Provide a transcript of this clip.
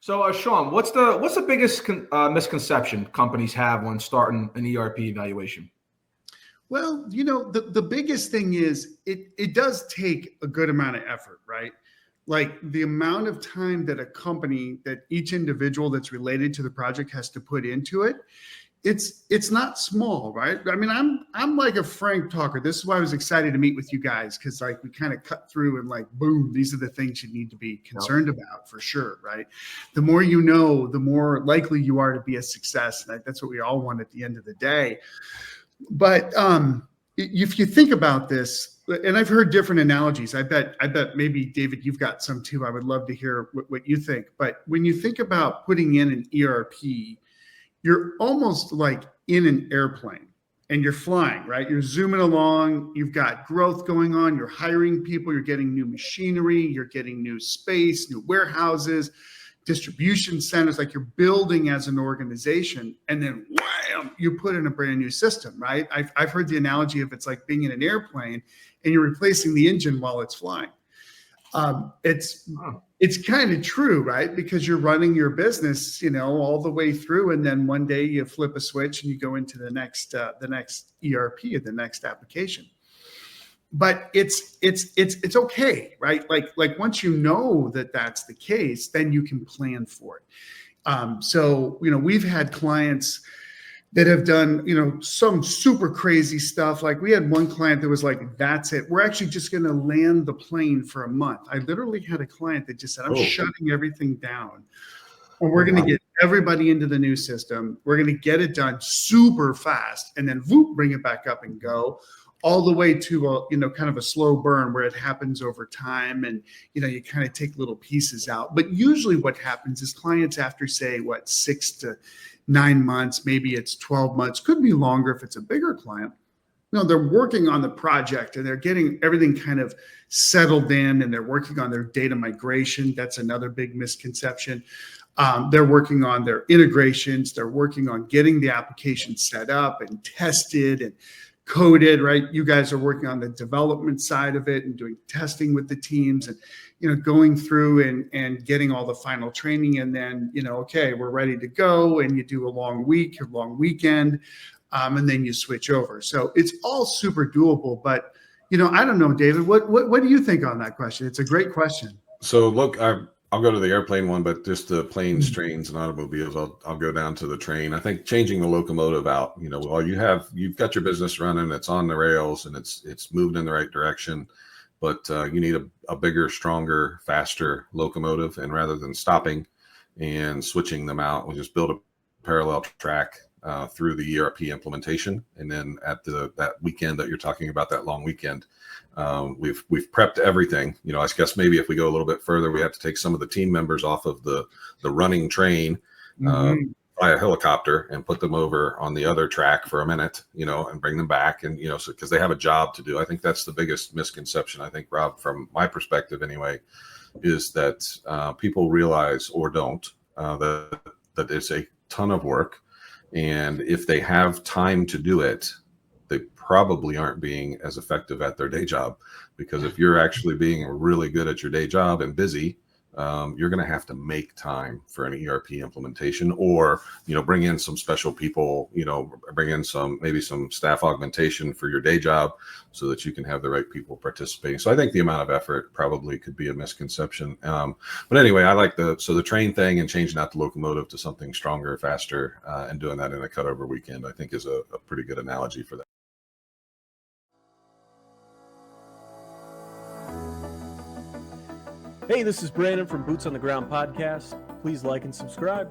So, Shawn, what's the biggest misconception companies have when starting an ERP evaluation? Well, the biggest thing is it does take a good amount of effort, right? Like the amount of time that a company, that each individual that's related to the project has to put into it, it's not small, right? I mean, I'm like a frank talker. This is why I was excited to meet with you guys, because like we kind of cut through and like, boom, these are the things you need to be concerned about for sure, right? The more you know, the more likely you are to be a success. And that's what we all want at the end of the day. But if you think about this, and I've heard different analogies. I bet maybe David, you've got some too. I would love to hear what you think. But when you think about putting in an ERP, you're almost like in an airplane and you're flying, right? You're zooming along. You've got growth going on. You're hiring people. You're getting new machinery. You're getting new space, new warehouses, distribution centers, like you're building as an organization, and then wham, you put in a brand new system, right? I've heard the analogy of it's like being in an airplane and you're replacing the engine while it's flying. It's kind of true, right? Because you're running your business, all the way through, and then one day you flip a switch and you go into the next ERP or the next application. But it's okay, right? Like once you know that that's the case, then you can plan for it. So we've had clients that have done some super crazy stuff. Like we had one client that was like, "That's it. We're actually just going to land the plane for a month." I literally had a client that just said, "I'm shutting everything down, and we're going to get everybody into the new system. We're going to get it done super fast, and then bring it back up and go." All the way to kind of a slow burn where it happens over time, and you kind of take little pieces out. But usually what happens is clients, after say 6 to 9 months, maybe it's 12 months, could be longer if it's a bigger client. They're working on the project and they're getting everything kind of settled in, and they're working on their data migration. That's another big misconception. They're working on their integrations. They're working on getting the application set up and tested and coded, right? You guys are working on the development side of it and doing testing with the teams, and going through and getting all the final training, and then okay, we're ready to go, and you do a long weekend, and then you switch over. So it's all super doable. But I don't know, David, what do you think on that question? It's a great question. So look, I'll go to the airplane one, but just the planes, trains, and automobiles, I'll go down to the train. I think changing the locomotive out, while you've got your business running, it's on the rails and it's moved in the right direction, but you need a bigger, stronger, faster locomotive. And rather than stopping and switching them out, we'll just build a parallel track through the ERP implementation. And then at that weekend that you're talking about, that long weekend, we've prepped everything. I guess maybe if we go a little bit further, we have to take some of the team members off of the running train, fly a helicopter and put them over on the other track for a minute, and bring them back. And, so because they have a job to do. I think that's the biggest misconception, I think, Rob, from my perspective anyway, is that people realize or don't that it's a ton of work. And if they have time to do it, they probably aren't being as effective at their day job, because if you're actually being really good at your day job and busy, you're going to have to make time for an ERP implementation, or, bring in some special people, bring in maybe some staff augmentation for your day job so that you can have the right people participating. So I think the amount of effort probably could be a misconception. But anyway, I like the train thing and changing out the locomotive to something stronger, faster, and doing that in a cutover weekend, I think is a pretty good analogy for that. Hey, this is Brandon from Boots on the Ground Podcast. Please like and subscribe.